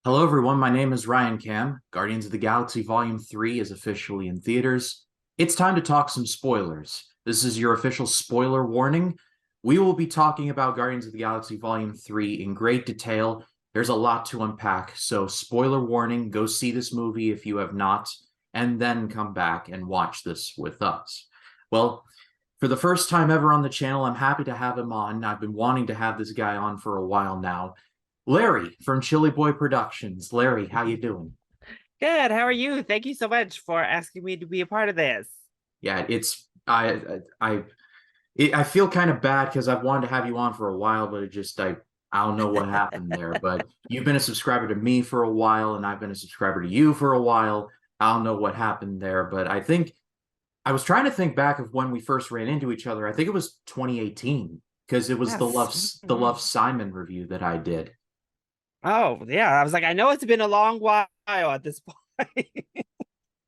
Hello, everyone. My name is Ryan Cam. Guardians of the Galaxy Volume 3 is officially in theaters. It's time to talk some spoilers. This is your official spoiler warning. We will be talking about Guardians of the Galaxy Volume 3 in great detail. There's a lot to unpack, so spoiler warning, go see this movie if you have not, and then come back and watch this with us. Well, for the first time ever on the channel, I'm happy to have him on. I've been wanting to have this guy on for a while now. Larry from Chili Boy Productions. Larry, how you doing? Good. How are you? Thank you so much for asking me to be a part of this. Yeah, it's I feel kind of bad because I've wanted to have you on for a while, but I don't know what happened there. But you've been a subscriber to me for a while, and I've been a subscriber to you for a while. I don't know what happened there, but I think I was trying to think back of when we first ran into each other. I think it was 2018 because it was Yes. the Mhm. Love Simon review that I did. Oh, yeah. I was like, I know it's been a long while at this point.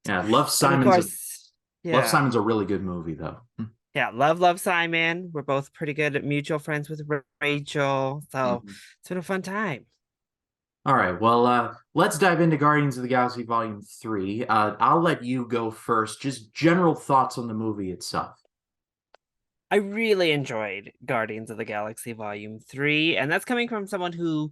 Yeah, And of course, Love yeah. Simon's a really good movie though. Yeah. Love Simon. We're both pretty good at mutual friends with Rachel. So Mhm. it's been a fun time. All right, well, let's dive into Guardians of the Galaxy Volume 3. I'll let you go first. Just general thoughts on the movie itself. I really enjoyed Guardians of the Galaxy Volume 3, and that's coming from someone who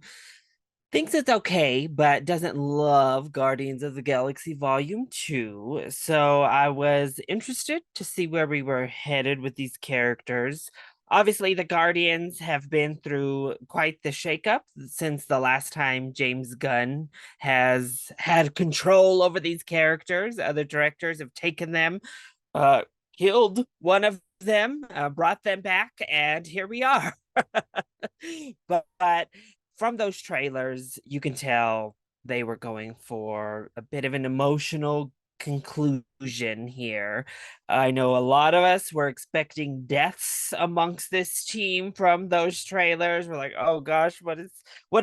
thinks it's okay, but doesn't love Guardians of the Galaxy Volume 2. So I was interested to see where we were headed with these characters. Obviously, the Guardians have been through quite the shakeup since the last time James Gunn has had control over these characters. Other directors have taken them, uh, killed one of them, brought them back, and here we are. but from those trailers, you can tell they were going for a bit of an emotional conclusion here. I know a lot of us were expecting deaths amongst this team from those trailers. We're like, oh gosh, what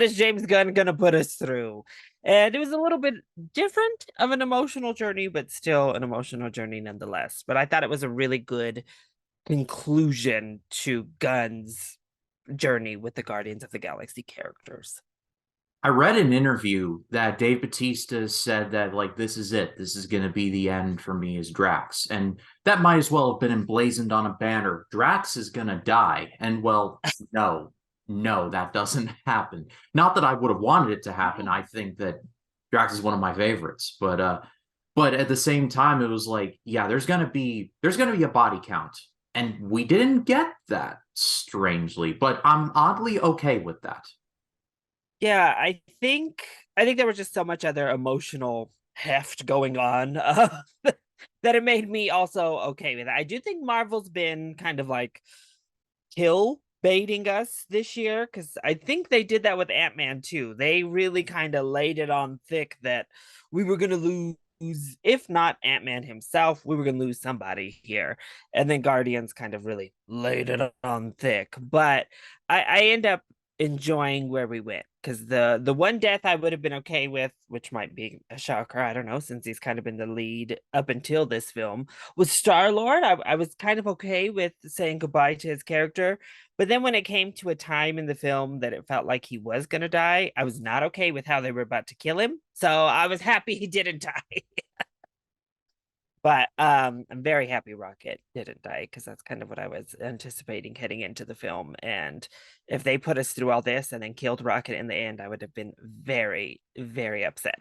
is James Gunn gonna put us through? And it was a little bit different of an emotional journey, but still an emotional journey nonetheless. But I thought it was a really good conclusion to Gunn's journey with the Guardians of the Galaxy characters. I read an interview that Dave Bautista said that, like, this is it. This is going to be the end for me as Drax. And that might as well have been emblazoned on a banner. Drax is going to die. And, well, no, that doesn't happen. Not that I would have wanted it to happen. I think that Drax is one of my favorites. But at the same time, it was like, yeah, there's gonna be a body count. And we didn't get that, strangely, but I'm oddly okay with that. Yeah, I think there was just so much other emotional heft going on that it made me also okay with it. I do think Marvel's been kind of like kill baiting us this year because I think they did that with Ant-Man too. They really kind of laid it on thick that we were going to lose, if not Ant-Man himself, we were going to lose somebody here. And then Guardians kind of really laid it on thick. But I end up enjoying where we went because the one death I would have been okay with, which might be a shocker, I don't know, since he's kind of been the lead up until this film, was Star-Lord. I was kind of okay with saying goodbye to his character, but then when it came to a time in the film that it felt like he was going to die, I was not okay with how they were about to kill him. So I was happy he didn't die. But I'm very happy Rocket didn't die because that's kind of what I was anticipating heading into the film. And if they put us through all this and then killed Rocket in the end, I would have been very, very upset.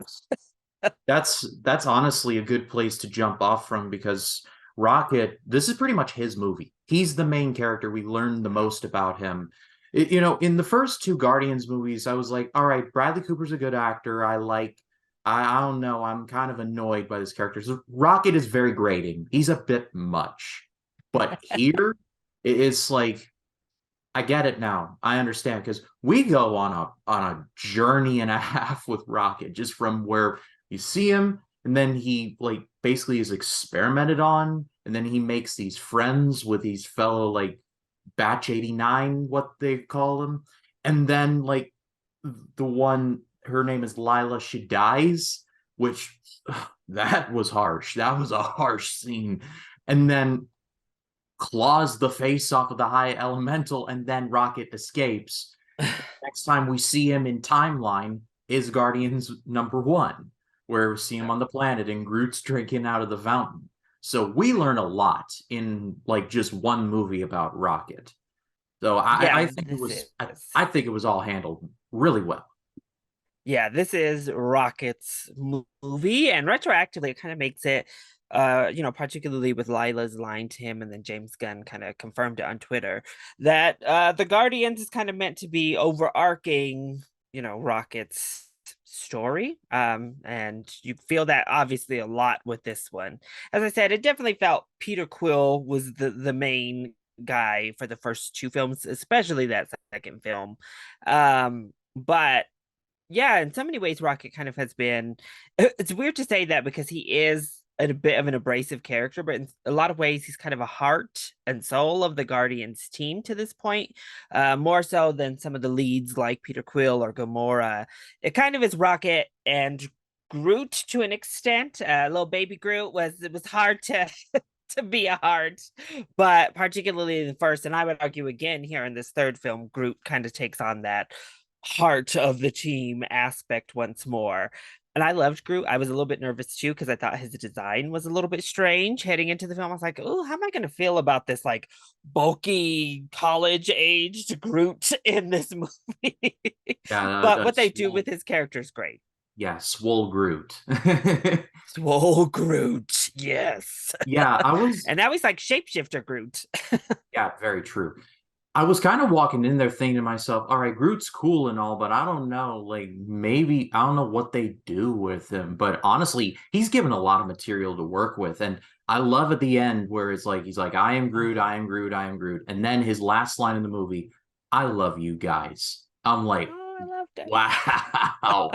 That's honestly a good place to jump off from because Rocket, this is pretty much his movie. He's the main character. We learned the most about him. In the first two Guardians movies, I was like, all right, Bradley Cooper's a good actor. I don't know, I'm kind of annoyed by this character. So Rocket is very grating. He's a bit much. But here, it's like I get it now. I understand because we go on a journey and a half with Rocket just from where you see him and then he like basically is experimented on and then he makes these friends with these fellow like batch 89 what they call them and then like the one her name is Lila she dies which that was harsh. That was a harsh scene. And then claws the face off of the high elemental, and then Rocket escapes. Next time we see him in timeline, is Guardians #1, where we see him on the planet and Groot's drinking out of the fountain. So we learn a lot in like just one movie about Rocket. So I Yeah, think it this was is. I think it was all handled really well. Yeah, this is Rocket's movie, and retroactively, it kind of makes it, particularly with Lila's line to him, and then James Gunn kind of confirmed it on Twitter that the Guardians is kind of meant to be overarching, Rocket's story. And you feel that obviously a lot with this one. As I said, it definitely felt Peter Quill was the main guy for the first two films, especially that second film. But yeah, in so many ways, Rocket kind of has been. It's weird to say that because he is a bit of an abrasive character, but in a lot of ways, he's kind of a heart and soul of the Guardians team to this point, more so than some of the leads like Peter Quill or Gamora. It kind of is Rocket and Groot to an extent. Little baby Groot was hard to to be a heart, but particularly in the first, and I would argue again here in this third film, Groot kind of takes on that heart of the team aspect once more. And I loved Groot. I was a little bit nervous too because I thought his design was a little bit strange heading into the film. I was like, oh, how am I going to feel about this like bulky college aged Groot in this movie? Yeah, But what they do with his character is great. yeah, Swole Groot. Swole Groot, yes. Yeah, I was. And now he's like shapeshifter Groot. Yeah, very true. I was kind of walking in there thinking to myself, all right, Groot's cool and all, but I don't know, like maybe I don't know what they do with him. But honestly, he's given a lot of material to work with. And I love at the end where it's like he's like, I am Groot, I am Groot, I am Groot. And then his last line in the movie, I love you guys. I'm like, Oh, I loved it. wow.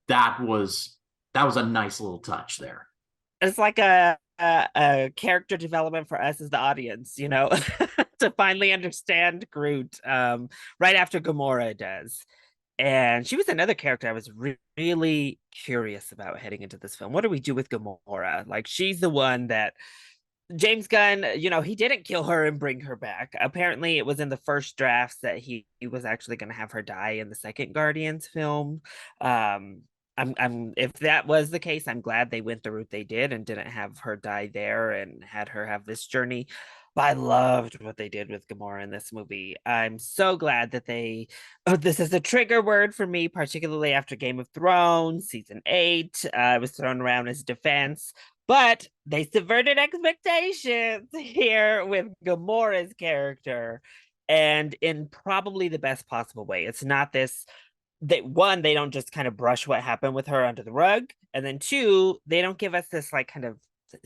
That was that was a nice little touch there. It's like a character development for us as the audience, to finally understand Groot right after Gamora does. And she was another character I was really curious about heading into this film. What do we do with Gamora? Like, she's the one that James Gunn, he didn't kill her and bring her back. Apparently, it was in the first drafts that he was actually going to have her die in the second Guardians film. Um, I'm if that was the case, I'm glad they went the route they did and didn't have her die there and had her have this journey. But I loved what they did with Gamora in this movie. I'm so glad that they. Oh, this is a trigger word for me, particularly after Game of Thrones season 8. Was thrown around as defense, but they subverted expectations here with Gamora's character, and in probably the best possible way. It's not this they don't just kind of brush what happened with her under the rug, and then two, they don't give us this like kind of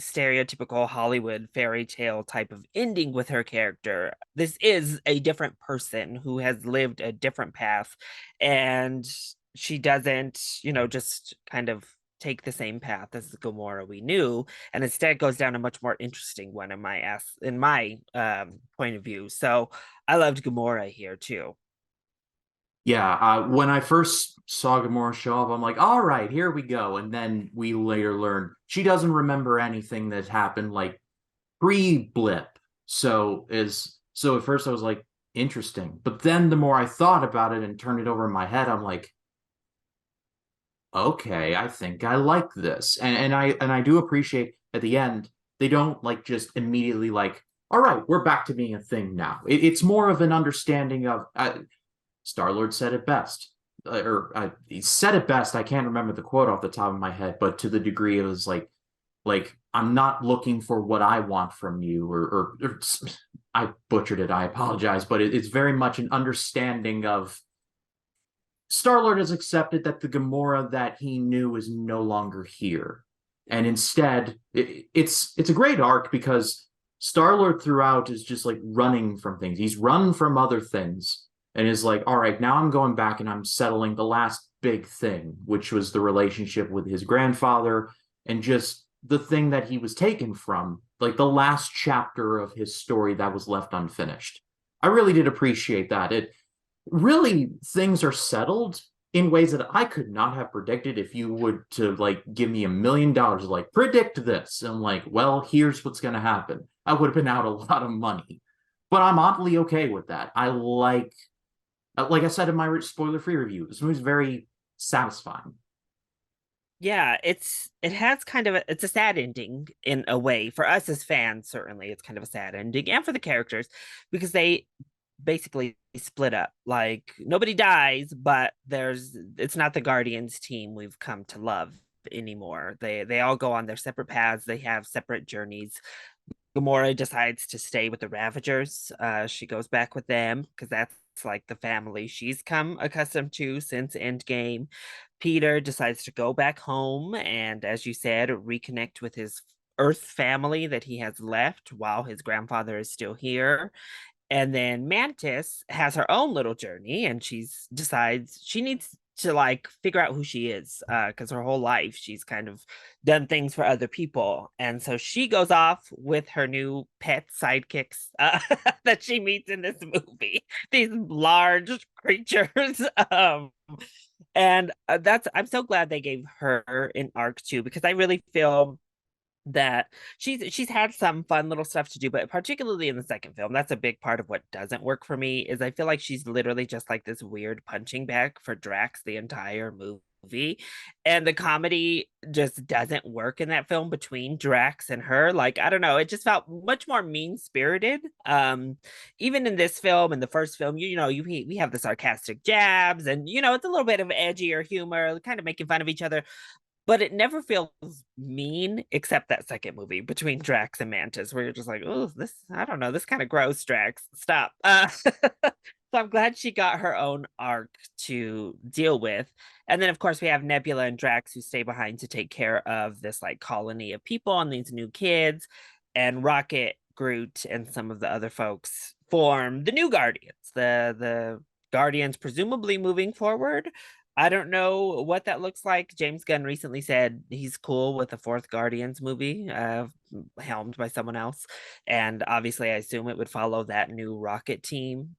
stereotypical Hollywood fairy tale type of ending with her character. This is a different person who has lived a different path, and she doesn't, just kind of take the same path as the Gamora we knew, and instead goes down a much more interesting one in my point of view. So I loved Gamora here too. Yeah, when I first saw Gamora show up, I'm like, all right, here we go. And then we later learn she doesn't remember anything that happened like pre-blip. So at first I was like, interesting. But then the more I thought about it and turned it over in my head, I'm like, okay, I think I like this. And I do appreciate at the end, they don't like just immediately like, all right, we're back to being a thing now. It's more of an understanding of Star-Lord said it best. He said it best. I can't remember the quote off the top of my head, but to the degree it was like I'm not looking for what I want from you, or I butchered it. I apologize, but it's very much an understanding of Star-Lord has accepted that the Gamora that he knew is no longer here, and instead it's a great arc because Star-Lord throughout is just like running from things. He's run from other things and is like, all right, now I'm going back and I'm settling the last big thing, which was the relationship with his grandfather and just the thing that he was taken from, like the last chapter of his story that was left unfinished. I really did appreciate that. It really things are settled in ways that I could not have predicted if you would to like give me $1 million, like predict this. And I'm like, well, here's what's gonna happen. I would have been out a lot of money. But I'm oddly okay with that. I like I said in my spoiler-free review, this movie's very satisfying. Yeah, it has kind of it's a sad ending in a way for us as fans. Certainly, it's kind of a sad ending, and for the characters because they basically split up. Like nobody dies, but there's it's not the Guardians team we've come to love anymore. They all go on their separate paths. They have separate journeys. Gamora decides to stay with the Ravagers. She goes back with them because that's like the family she's come accustomed to since Endgame. Peter decides to go back home and, as you said, reconnect with his Earth family that he has left while his grandfather is still here. And then Mantis has her own little journey and she's decides she needs to like figure out who she is because her whole life she's kind of done things for other people. And so she goes off with her new pet sidekicks that she meets in this movie, these large creatures. And that's I'm so glad they gave her an arc too because I really feel that she's had some fun little stuff to do, but particularly in the second film, that's a big part of what doesn't work for me. Is I feel like she's literally just like this weird punching bag for Drax the entire movie, and the comedy just doesn't work in that film between Drax and her. Like I don't know, it just felt much more mean spirited. Even in this film, in the first film, we have the sarcastic jabs, and it's a little bit of edgier humor, kind of making fun of each other, but it never feels mean except that second movie between Drax and Mantis, where you're just like, oh, this, I don't know, this kind of gross, Drax. Stop. So I'm glad she got her own arc to deal with. And then, of course, we have Nebula and Drax who stay behind to take care of this like colony of people and these new kids. And Rocket, Groot, and some of the other folks form the new Guardians, the Guardians presumably moving forward. I don't know what that looks like. James Gunn recently said he's cool with the fourth Guardians movie, helmed by someone else. And obviously, I assume it would follow that new Rocket team.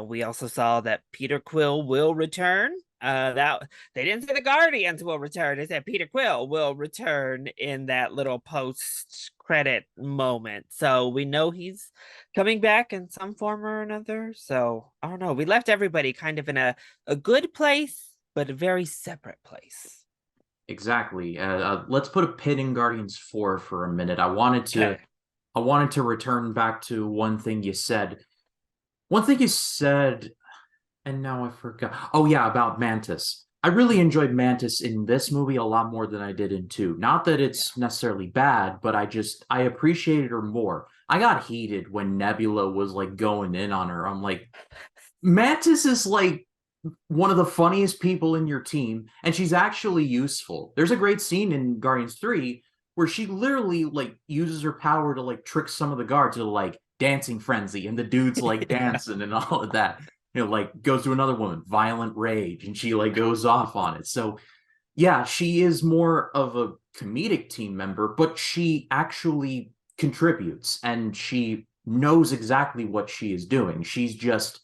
We also saw that Peter Quill will return. That they didn't say the Guardians will return. They said Peter Quill will return in that little post credit moment. So we know he's coming back in some form or another. So I don't know. We left everybody kind of in a good place, but a very separate place. Exactly. Let's put a pin in Guardians 4 for a minute. Okay. I wanted to return back to one thing you said. One thing you said, and now I forgot. Oh yeah, about Mantis. I really enjoyed Mantis in this movie a lot more than I did in 2. Not that Yeah. it's necessarily bad, but I appreciated her more. I got heated when Nebula was like going in on her. I'm like, Mantis is like one of the funniest people in your team, and she's actually useful. There's a great scene in Guardians 3 where she literally like uses her power to like trick some of the guards to like dancing frenzy, and the dude's like Yeah. dancing and all of that. Like goes to another woman, violent rage, and she like goes off on it. So yeah, she is more of a comedic team member, but she actually contributes and she knows exactly what she is doing. She's just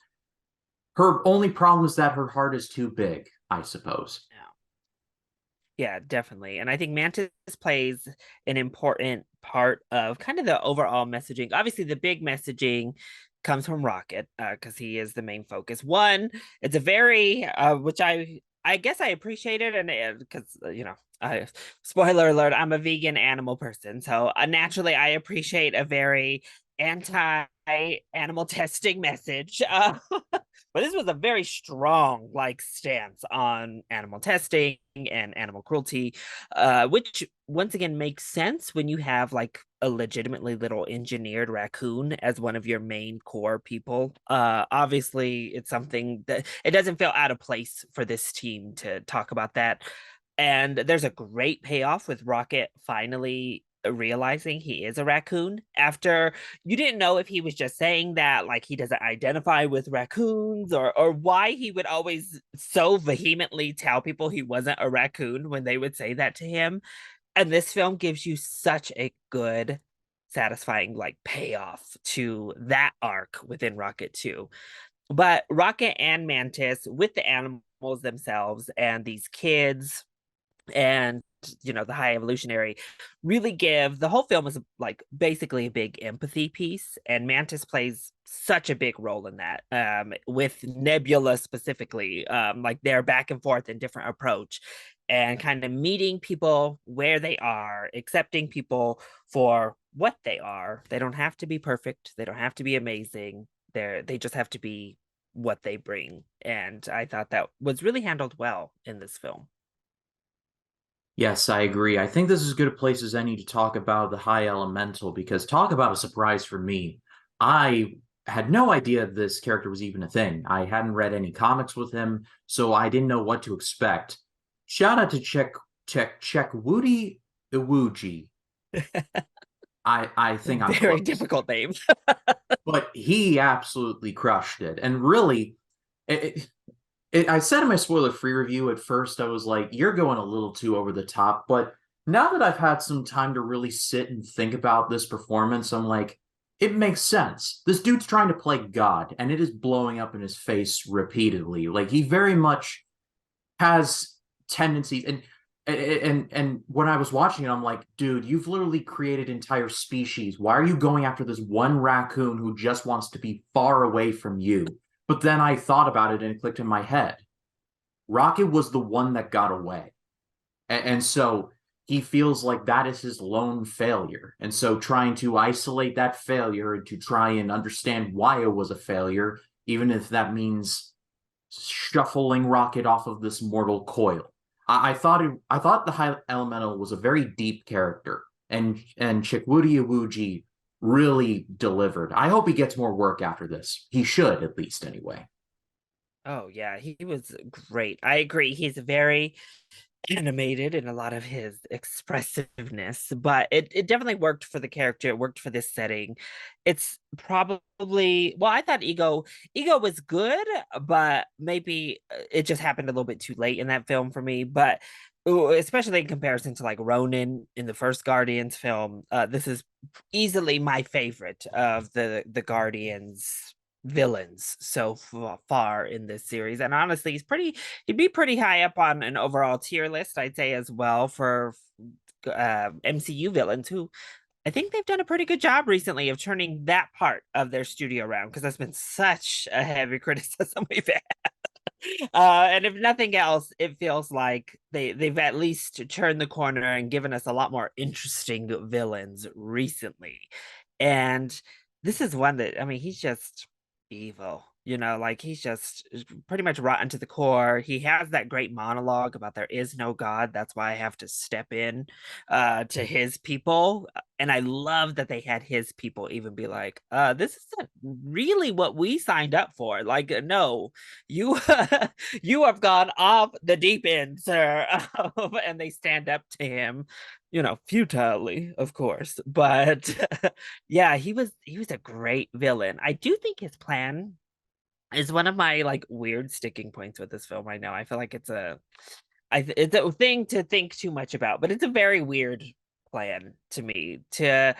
her only problem is that her heart is too big, I suppose. Yeah, definitely. And I think Mantis plays an important part of kind of the overall messaging. Obviously, the big messaging comes from Rocket because he is the main focus. One, it's a very which I guess I appreciate it, and because I spoiler alert, I'm a vegan animal person, so naturally I appreciate a very anti animal testing message. But this was a very strong like stance on animal testing and animal cruelty, which once again makes sense when you have like a legitimately little engineered raccoon as one of your main core people. Obviously, it's something that it doesn't feel out of place for this team to talk about that. And there's a great payoff with Rocket finally realizing he is a raccoon after you didn't know if he was just saying that like he doesn't identify with raccoons or why he would always so vehemently tell people he wasn't a raccoon when they would say that to him. And this film gives you such a good satisfying like payoff to that arc within Rocket 2. But Rocket and Mantis with the animals themselves and these kids and the High Evolutionary really give the whole film is like basically a big empathy piece, and Mantis plays such a big role in that. With Nebula specifically, like their back and forth and different approach, and kind of meeting people where they are, accepting people for what they are. They don't have to be perfect. They don't have to be amazing. They just have to be what they bring. And I thought that was really handled well in this film. Yes, I agree. I think this is as good a place as any to talk about the High Elemental because talk about a surprise for me. I had no idea this character was even a thing. I hadn't read any comics with him, so I didn't know what to expect. Shout out to Check Woody Iwuji. I think I'm Very close. difficult name. But he absolutely crushed it. And really, it, I said in my spoiler-free review at first, I was like, you're going a little too over the top. But now that I've had some time to really sit and think about this performance, I'm like, it makes sense. This dude's trying to play God, and it is blowing up in his face repeatedly. Like he very much has tendencies and when I was watching it, I'm like, dude, you've literally created entire species. Why are you going after this one raccoon who just wants to be far away from you? But then I thought about it and it clicked in my head. Rocket was the one that got away. And so he feels like that is his lone failure. And so trying to isolate that failure and to try and understand why it was a failure, even if that means shuffling Rocket off of this mortal coil. I thought the High Elemental was a very deep character, and Chikwudi Iwuji really delivered. I hope he gets more work after this. He should, at least, anyway. Oh yeah, he was great. I agree. He's very animated in a lot of his expressiveness, but it definitely worked for the character. It worked for this setting. It's probably well, I thought Ego was good, but maybe it just happened a little bit too late in that film for me. But especially in comparison to like Ronan in the first Guardians film, this is easily my favorite of the Guardians villains so far in this series. And honestly, he'd be pretty high up on an overall tier list, I'd say, as well, for MCU villains who I think they've done a pretty good job recently of turning that part of their studio around, because that's been such a heavy criticism we've had. And if nothing else, it feels like they've at least turned the corner and given us a lot more interesting villains recently. And this is one that, I mean, he's just evil. Like he's just pretty much rotten to the core. He has that great monologue about there is no God. That's why I have to step in to his people. And I love that they had his people even be like, this isn't really what we signed up for. Like, no, you you have gone off the deep end, sir. And they stand up to him, futilely, of course. But yeah, he was a great villain. I do think his plan is one of my like weird sticking points with this film. I know. I feel like it's a thing to think too much about, but it's a very weird plan to me to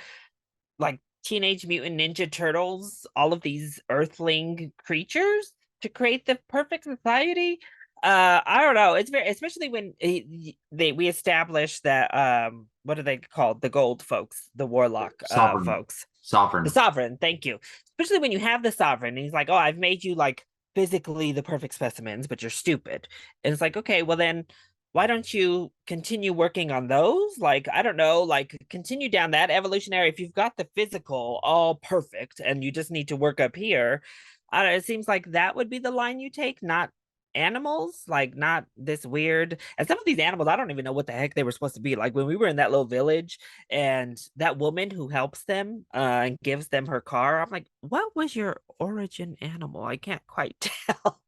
like Teenage Mutant Ninja Turtles, all of these earthling creatures to create the perfect society. I don't know. It's very, especially when we established that what are they called? The gold folks, the warlock Sovereign. folks. The Sovereign. sovereign, thank you. Especially when you have the sovereign and he's like, "Oh, I've made you like physically the perfect specimens, but you're stupid." And it's like, "Okay, well then why don't you continue working on those? Like, I don't know, like continue down that evolutionary. If you've got the physical all perfect and you just need to work up here, I don't know, it seems like that would be the line you take, not animals, like not this weird. And some of these animals, I don't even know what the heck they were supposed to be. Like when we were in that little village and that woman who helps them and gives them her car, I'm like, what was your origin animal? I can't quite tell.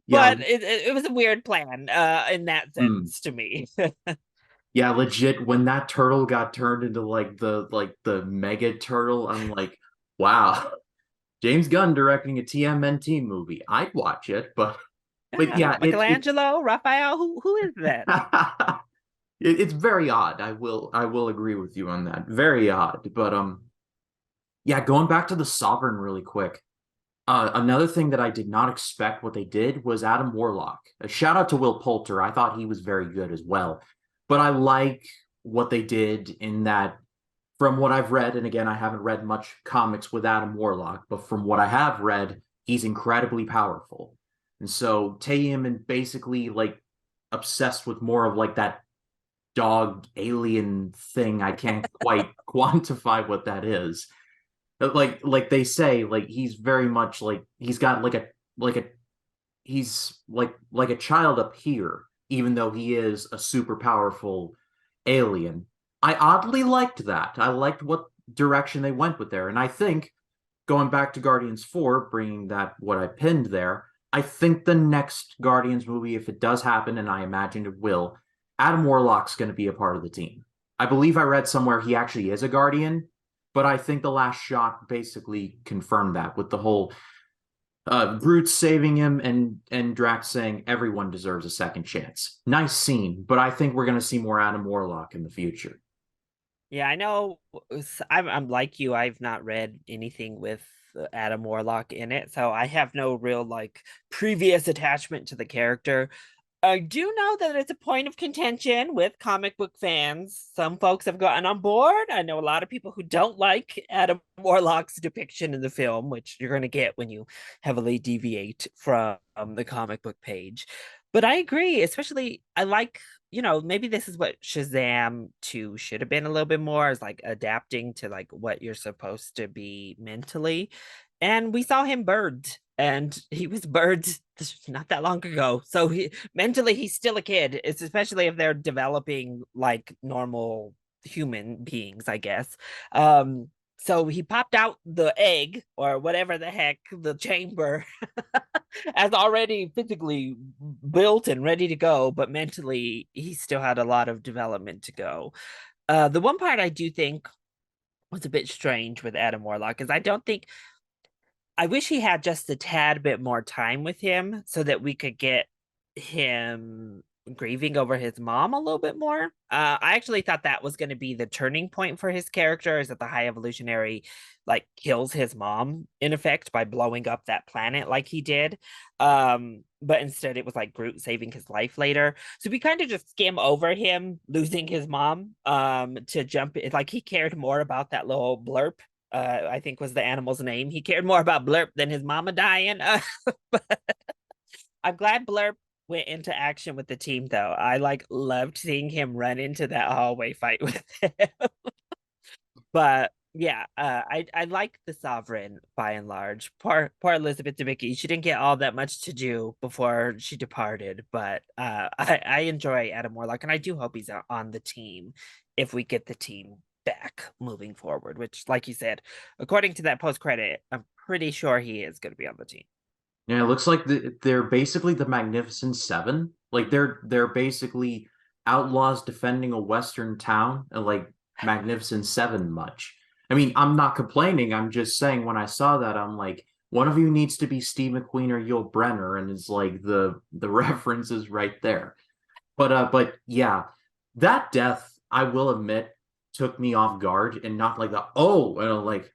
Yeah. But it was a weird plan in that Mm. sense to me. Yeah, legit. When that turtle got turned into like the mega turtle, I'm like, wow, James Gunn directing a TMNT movie. I'd watch it, but Yeah, yeah, Michelangelo, Raphael, who is that? it's very odd. I will agree with you on that. Very odd. But yeah, going back to the Sovereign really quick. Another thing that I did not expect what they did was Adam Warlock. A shout out to Will Poulter. I thought he was very good as well. but I like what they did in that. From what I've read, and again, I haven't read much comics with Adam Warlock, but from what I have read, he's incredibly powerful. And so taking him and basically like obsessed with more of like that dog alien thing. I can't quite quantify what that is. But like they say, like he's very much like he's got like a he's like a child up here, even though he is a super powerful alien. I oddly liked that. I liked what direction they went with there, and I think going back to Guardians 4, bringing that what I pinned there, I think the next Guardians movie, if it does happen, and I imagine it will, Adam Warlock's going to be a part of the team. I believe I read somewhere he actually is a Guardian, but I think the last shot basically confirmed that with the whole Groot saving him and Drax saying everyone deserves a second chance. Nice scene, but I think we're going to see more Adam Warlock in the future. Yeah, I know. I'm like you. I've not read anything with Adam Warlock in it, so I have no real like previous attachment to the character. I do know that it's a point of contention with comic book fans. Some folks have gotten on board. I know a lot of people who don't like Adam Warlock's depiction in the film, which you're going to get when you heavily deviate from the comic book page. But I agree, especially I like, maybe this is what Shazam 2 should have been a little bit more, is like adapting to like what you're supposed to be mentally. And we saw him bird, and he was bird not that long ago. So mentally he's still a kid. It's especially if they're developing like normal human beings, I guess. So he popped out the egg or whatever the heck, the chamber, as already physically built and ready to go, but mentally he still had a lot of development to go. The one part I do think was a bit strange with Adam Warlock is I wish he had just a tad bit more time with him so that we could get him grieving over his mom a little bit more. I actually thought that was going to be the turning point for his character, is that the High Evolutionary like kills his mom in effect by blowing up that planet like he did. But instead it was like Groot saving his life later. So we kind of just skim over him losing his mom to jump in. Like he cared more about that little blurb, I think was the animal's name. He cared more about Blurp than his mama dying. But I'm glad Blurp went into action with the team, though. I like loved seeing him run into that hallway fight with him. But yeah, I like the Sovereign by and large. Poor Elizabeth Debicki. She didn't get all that much to do before she departed, but I enjoy Adam Warlock, and I do hope he's on the team if we get the team back moving forward. Which, like you said, according to that post credit, I'm pretty sure he is going to be on the team. Yeah, it looks like they're basically the Magnificent Seven. Like they're basically outlaws defending a western town, and like Magnificent Seven much. I mean, I'm not complaining. I'm just saying when I saw that, I'm like, one of you needs to be Steve McQueen or Yul Brenner, and it's like the reference is right there. But yeah, that death, I will admit, took me off guard and not like the oh, and like,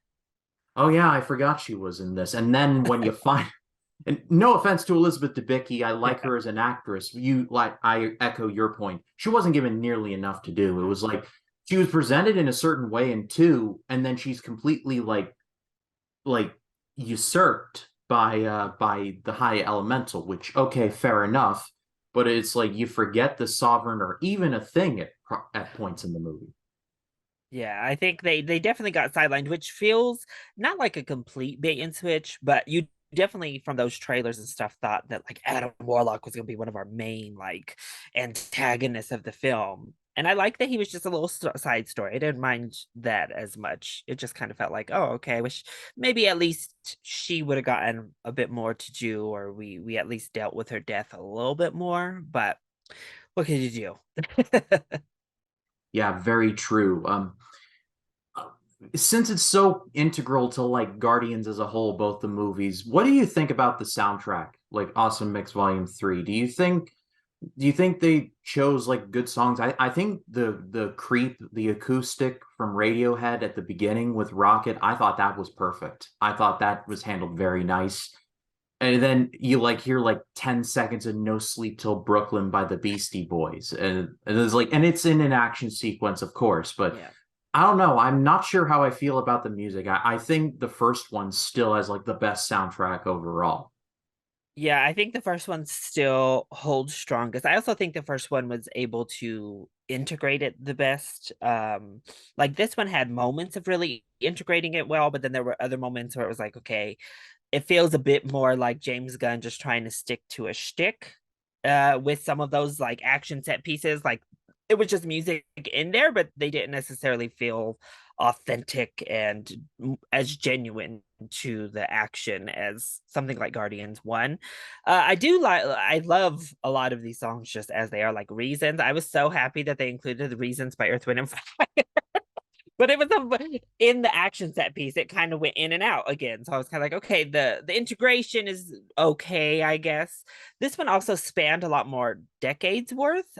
oh yeah, I forgot she was in this. And then when you find and no offense to Elizabeth Debicki, I like her as an actress. You like I echo your point. She wasn't given nearly enough to do. It was like she was presented in a certain way in two, and then she's completely like usurped by the high elemental, which okay, fair enough. But it's like you forget the sovereign or even a thing at points in the movie. Yeah, I think they definitely got sidelined, which feels not like a complete bait and switch, but you definitely from those trailers and stuff thought that like Adam Warlock was going to be one of our main like antagonists of the film. And I like that he was just a little side story. I didn't mind that as much. It just kind of felt like, oh, okay, I wish maybe at least she would have gotten a bit more to do, or we at least dealt with her death a little bit more. But what could you do? Yeah, very true. Since it's so integral to like Guardians as a whole, both the movies, what do you think about the soundtrack? Like Awesome Mix Volume 3. Do you think they chose like good songs? I think the Creep, the acoustic from Radiohead at the beginning with Rocket, I thought that was perfect. I thought that was handled very nice. and then you like hear like 10 seconds of No Sleep Till Brooklyn by the Beastie Boys. And it's like, and it's in an action sequence, of course, but Yeah. I don't know. I'm not sure how I feel about the music. I think the first one still has like the best soundtrack overall. Yeah, I think the first one still holds strongest. I also think the first one was able to integrate it the best. Like this one had moments of really integrating it well, but then there were other moments where it was like, okay, it feels a bit more like James Gunn just trying to stick to a shtick with some of those like action set pieces. Like it was just music in there, but they didn't necessarily feel authentic and as genuine to the action as something like Guardians 1. I love a lot of these songs just as they are, like Reasons. I was so happy that they included the Reasons by Earth, Wind, and Fire. But it was in the action set piece, it kind of went in and out again. So I was kind of like, okay, the integration is okay, I guess. This one also spanned a lot more decades worth.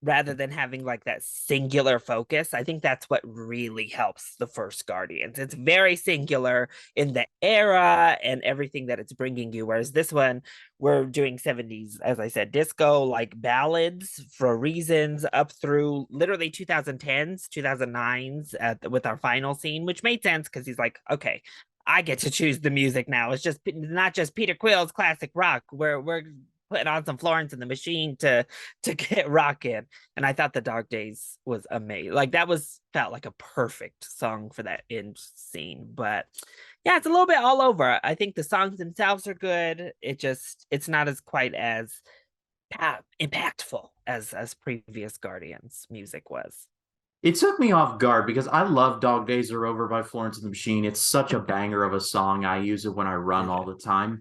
Rather than having like that singular focus. I think that's what really helps the first Guardians. It's very singular in the era and everything that it's bringing you. Whereas this one, we're doing 70s, as I said, disco, like ballads for Reasons up through literally 2010s, 2009s with our final scene, which made sense because he's like, okay, I get to choose the music now. It's just not just Peter Quill's classic rock. We're putting on some Florence and the Machine to get rocking. And I thought the Dog Days was amazing. Like that was felt like a perfect song for that end scene. But yeah, it's a little bit all over. I think the songs themselves are good. It's not as quite as impactful as previous Guardians music was. It took me off guard because I love Dog Days Are Over by Florence and the Machine. It's such a banger of a song. I use it when I run all the time.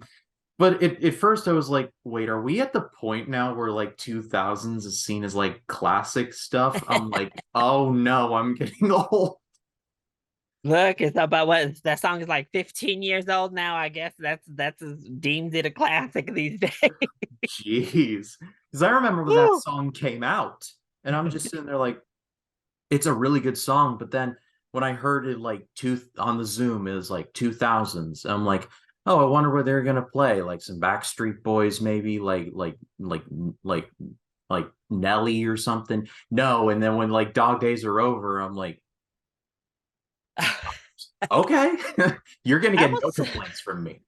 But at first I was like, wait, are we at the point now where like 2000s is seen as like classic stuff? I'm like, oh no, I'm getting old. Look, it's about what that song is like 15 years old now. I guess that's deemed it a classic these days. Jeez. Because I remember when that Woo. song came out, and I'm just sitting there like, it's a really good song. But then when I heard it like two on the Zoom, it was like 2000s. I'm like, oh, I wonder what they're gonna play. Like some Backstreet Boys, maybe like like Nelly or something. No, and then when like Dog Days Are Over, I'm like, okay, you're gonna I get no almost complaints from me.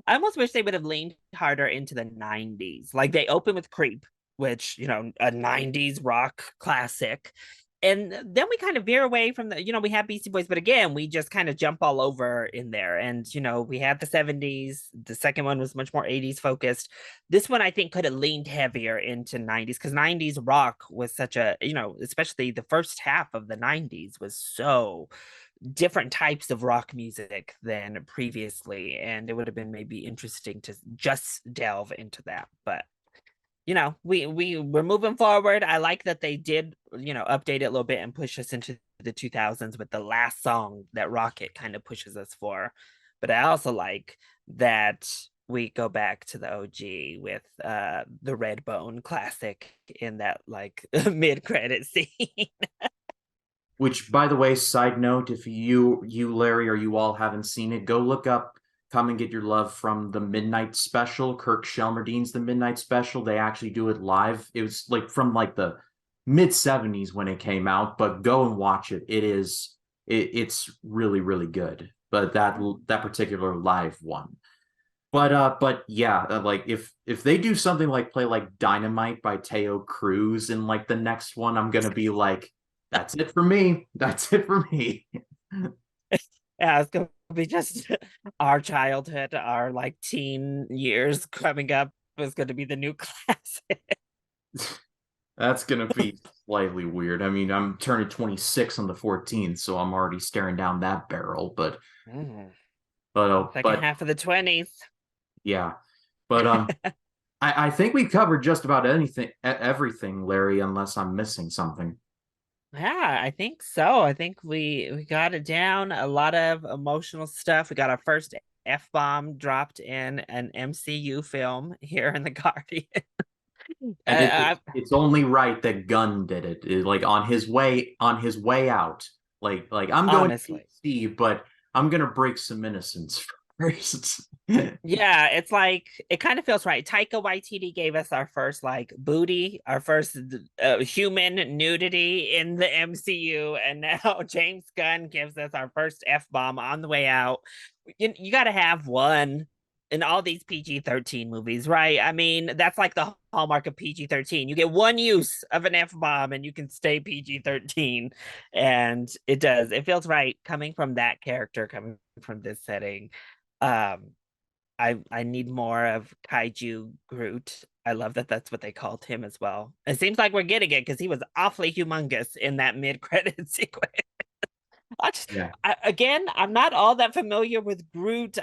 I almost wish they would have leaned harder into the 90s. Like they open with Creep, which, a 90s rock classic. And then we kind of veer away from we have Beastie Boys, but again, we just kind of jump all over in there. And, we had the 70s. The second one was much more 80s focused. This one, I think, could have leaned heavier into 90s because 90s rock was such a, especially the first half of the 90s was so different types of rock music than previously, and it would have been maybe interesting to just delve into that. But we're moving forward. I like that they did update it a little bit and push us into the 2000s with the last song that Rocket kind of pushes us for. But I also like that we go back to the OG with the Redbone classic in that like mid-credit scene. Which, by the way, side note, if you Larry or you all haven't seen it, go look up "Come and Get Your Love" from the Midnight Special. Kirk Shelmerdine's The Midnight Special. They actually do it live. It was like from like the mid '70s when it came out, but go and watch it. It's really really good. But that particular live one. But yeah, like if they do something like play like Dynamite by Teo Cruz in like the next one, I'm gonna be like, that's it for me. That's it for me. Yeah, it's gonna be just our childhood, our like teen years coming up is gonna be the new classic. That's gonna be slightly weird. I mean, I'm turning 26 on the 14th, so I'm already staring down that barrel. Mm, second But half of the 20s. yeah. But I think we covered just about everything, Larry, unless I'm missing something. Yeah, I think so. I think we got it down. A lot of emotional stuff. We got our first F-bomb dropped in an MCU film here in The Guardian. And I, it's only right that Gunn did it. Like on his way out. Like I'm going to honestly. DC, but I'm gonna break some innocence first. Yeah, it's like it kind of feels right. Taika Waititi gave us our first like booty, our first human nudity in the MCU, and now James Gunn gives us our first F bomb on the way out. You got to have one in all these PG-13 movies, right? I mean, that's like the hallmark of PG-13. You get one use of an F bomb, and you can stay PG-13, and it does. It feels right coming from that character, coming from this setting. Um, I need more of Kaiju Groot. I love that that's what they called him as well. It seems like we're getting it because he was awfully humongous in that mid-credit sequence. Yeah. Again, I'm not all that familiar with Groot.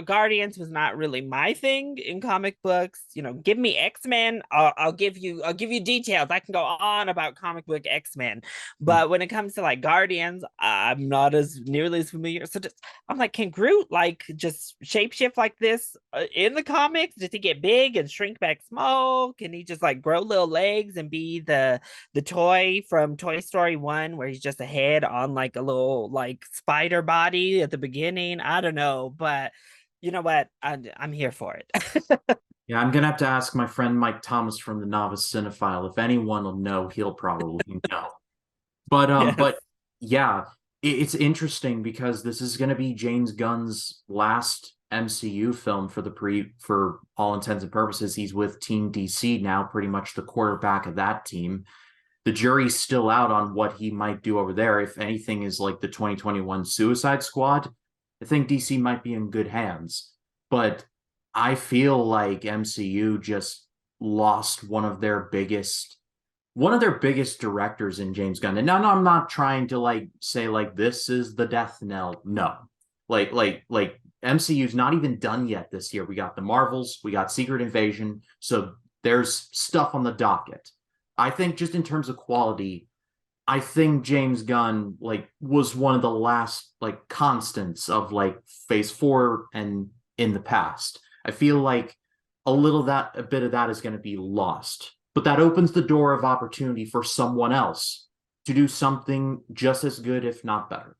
Guardians was not really my thing in comic books. Give me X-Men. I'll give you details. I can go on about comic book X-Men, but when it comes to like Guardians, I'm not as nearly as familiar. So I'm like, can Groot like just shapeshift like this in the comics? Does he get big and shrink back small? Can he just like grow little legs and be the toy from Toy Story 1 where he's just a head on like a little like spider body at the beginning? I don't know, but you know what? I'm here for it. Yeah, I'm gonna have to ask my friend Mike Thomas from the Novice Cinephile. If anyone will know, he'll probably know. Yes. But yeah, it's interesting because this is gonna be James Gunn's last MCU film for all intents and purposes. He's with Team DC now, pretty much the quarterback of that team. The jury's still out on what he might do over there. If anything is like the 2021 Suicide Squad, I think DC might be in good hands. But I feel like MCU just lost one of their biggest directors in James Gunn. And now, no, I'm not trying to like say like this is the death knell. No, like MCU's not even done yet this year. We got the Marvels, we got Secret Invasion, so there's stuff on the docket. I think just in terms of quality, I think James Gunn like was one of the last like constants of like Phase 4 and in the past. I feel like a bit of that is going to be lost. But that opens the door of opportunity for someone else to do something just as good, if not better.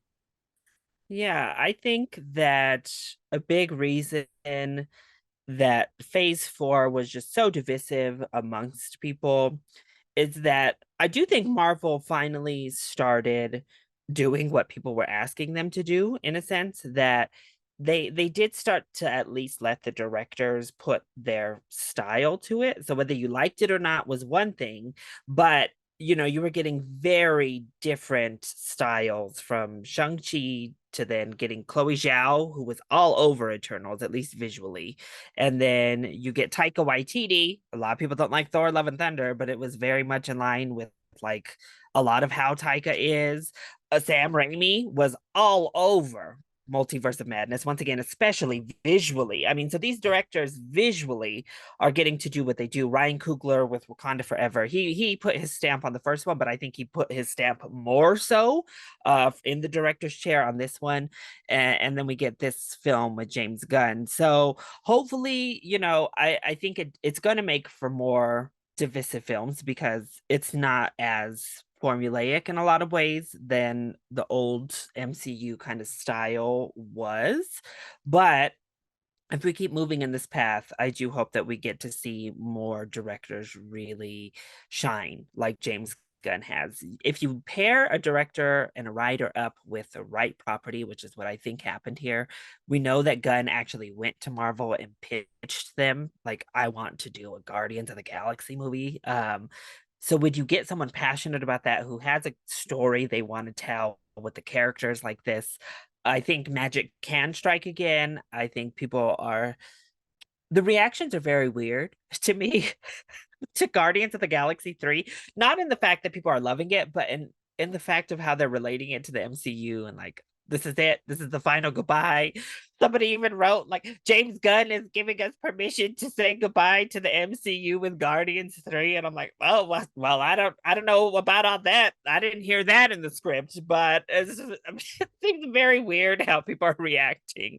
Yeah, I think that a big reason that phase 4 was just so divisive amongst people is that I do think Marvel finally started doing what people were asking them to do, in a sense that they did start to at least let the directors put their style to it. So whether you liked it or not was one thing, but you were getting very different styles from Shang-Chi to then getting Chloe Zhao, who was all over Eternals, at least visually. And then you get Taika Waititi. A lot of people don't like Thor: Love and Thunder, but it was very much in line with like a lot of how Taika is. Sam Raimi was all over Multiverse of Madness once again, especially visually. I mean, so these directors visually are getting to do what they do. Ryan Coogler with Wakanda Forever, he put his stamp on the first one, but I think he put his stamp more so in the director's chair on this one. And then we get this film with James Gunn. So hopefully, I think it's going to make for more divisive films because it's not as formulaic in a lot of ways than the old MCU kind of style was. But if we keep moving in this path, I do hope that we get to see more directors really shine like James Gunn has. If you pair a director and a writer up with the right property, which is what I think happened here, we know that Gunn actually went to Marvel and pitched them like, I want to do a Guardians of the Galaxy movie. So would you get someone passionate about that who has a story they want to tell with the characters like this? I think magic can strike again. I think the reactions are very weird to me to Guardians of the Galaxy 3. Not in the fact that people are loving it, but in the fact of how they're relating it to the MCU and like this is it. This is the final goodbye. Somebody even wrote like James Gunn is giving us permission to say goodbye to the MCU with Guardians 3. And I'm like, oh well, I don't know about all that. I didn't hear that in the script, but it seems very weird how people are reacting.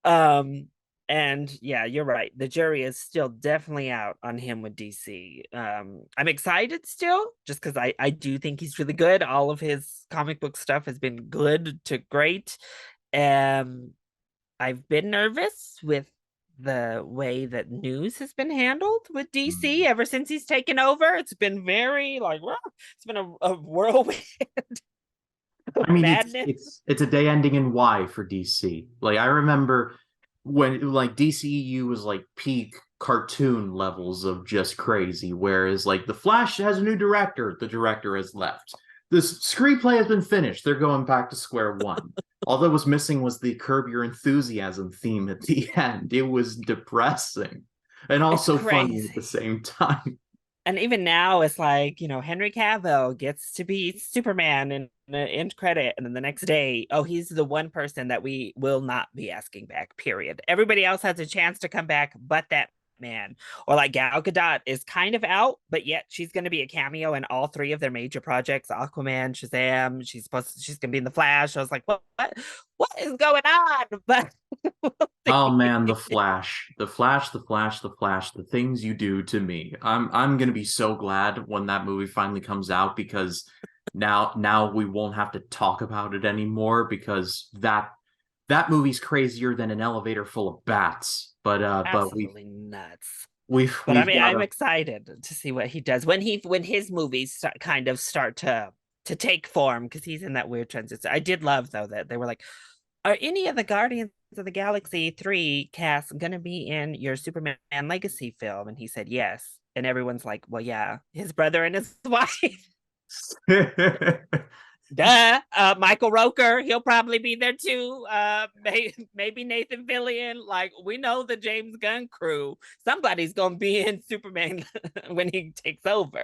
Um, and yeah, you're right. The jury is still definitely out on him with DC. I'm excited still, just because I do think he's really good. All of his comic book stuff has been good to great. Um, I've been nervous with the way that news has been handled with DC Mm. ever since he's taken over. It's been very like, well, it's been a whirlwind of I mean, madness. it's a day ending in Y for DC. Like I remember when like DCEU was like peak cartoon levels of just crazy, whereas like The Flash has a new director, the director has left. This screenplay has been finished. They're going back to square one. All that was missing was the Curb Your Enthusiasm theme at the end. It was depressing and It's also funny at the crazy. same time. And even now, it's like, Henry Cavill gets to be Superman in the end credit. And then the next day, oh, he's the one person that we will not be asking back, period. Everybody else has a chance to come back, but that man. Or like Gal Gadot is kind of out, but yet she's going to be a cameo in all three of their major projects: Aquaman, Shazam. She's going to be in The Flash. I was like, what is going on? But we'll Oh see. man, the Flash, the Flash, the Flash, the Flash, the things you do to me. I'm gonna be so glad when that movie finally comes out because now we won't have to talk about it anymore because that movie's crazier than an elevator full of bats. But Absolutely nuts. But I we've mean, got I'm to excited to see what he does when his movies kind of start to take form because he's in that weird transition. I did love though that they were like, "Are any of the Guardians of the Galaxy 3 cast going to be in your Superman Legacy film?" And he said yes. And everyone's like, "Well, yeah, his brother and his wife." Duh. Michael Roker, he'll probably be there too. Maybe Nathan Fillion. Like, we know the James Gunn crew. Somebody's gonna be in Superman when he takes over.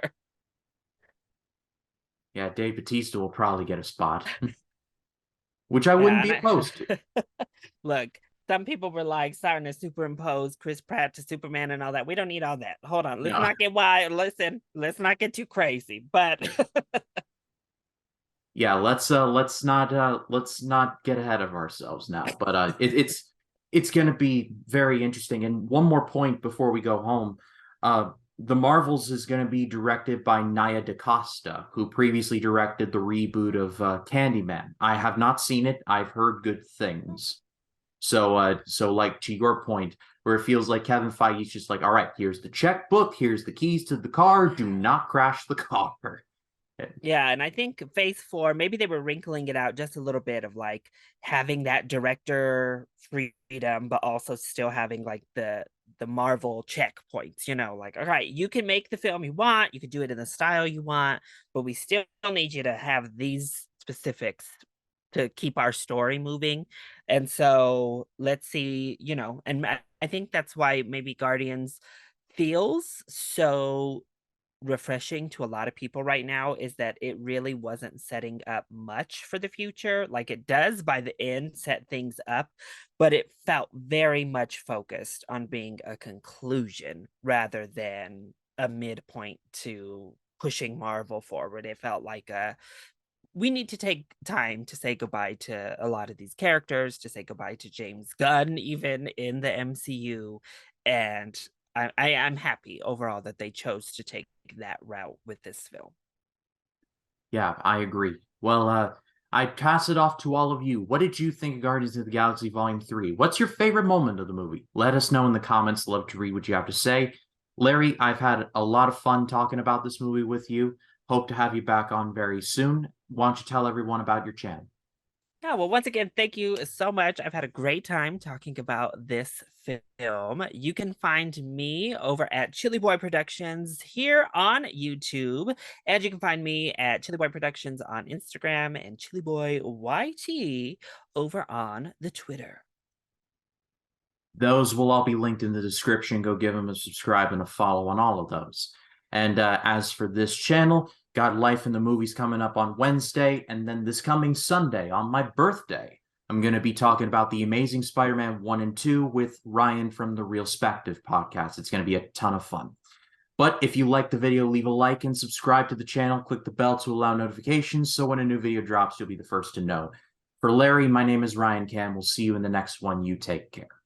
Yeah, Dave Bautista will probably get a spot, which I wouldn't Yeah, be opposed to. look, some people were like starting to superimpose Chris Pratt to Superman and all that. We don't need all that. Hold on, let's No. not get wild. Listen, let's not get too crazy. But Yeah, let's not get ahead of ourselves now. But it's gonna be very interesting. And one more point before we go home. The Marvels is gonna be directed by Nia DaCosta, who previously directed the reboot of Candyman. I have not seen it. I've heard good things. So like to your point, where it feels like Kevin Feige's just like, all right, here's the checkbook, here's the keys to the car, do not crash the car. yeah, and I think phase four, maybe they were wrinkling it out just a little bit of like having that director freedom, but also still having like the Marvel checkpoints, like, all right, you can make the film you want, you can do it in the style you want, but we still need you to have these specifics to keep our story moving. And so let's see, and I think that's why maybe Guardians feels so refreshing to a lot of people right now is that it really wasn't setting up much for the future. Like it does by the end set things up, but it felt very much focused on being a conclusion rather than a midpoint to pushing Marvel forward. It felt like we need to take time to say goodbye to a lot of these characters, to say goodbye to James Gunn, even in the MCU. And I'm happy overall that they chose to take that route with this film. Yeah, I agree. Well, I pass it off to all of you. What did you think of Guardians of the Galaxy Volume 3? What's your favorite moment of the movie? Let us know in the comments. Love to read what you have to say. Larry, I've had a lot of fun talking about this movie with you. Hope to have you back on very soon. Why don't you tell everyone about your channel? Yeah, well, once again, thank you so much. I've had a great time talking about this film. You can find me over at Chili Boy Productions here on YouTube, and you can find me at Chili Boy Productions on Instagram and Chili Boy YT over on the Twitter. Those will all be linked in the description. Go give them a subscribe and a follow on all of those. And as for this channel, got Life in the Movies coming up on Wednesday, and then this coming Sunday on my birthday, I'm going to be talking about The Amazing Spider-Man 1 and 2 with Ryan from the Real Spective podcast. It's going to be a ton of fun. But if you like the video, leave a like and subscribe to the channel. Click the bell to allow notifications so when a new video drops, you'll be the first to know. For Larry, my name is Ryan Cam. We'll see you in the next one. You take care.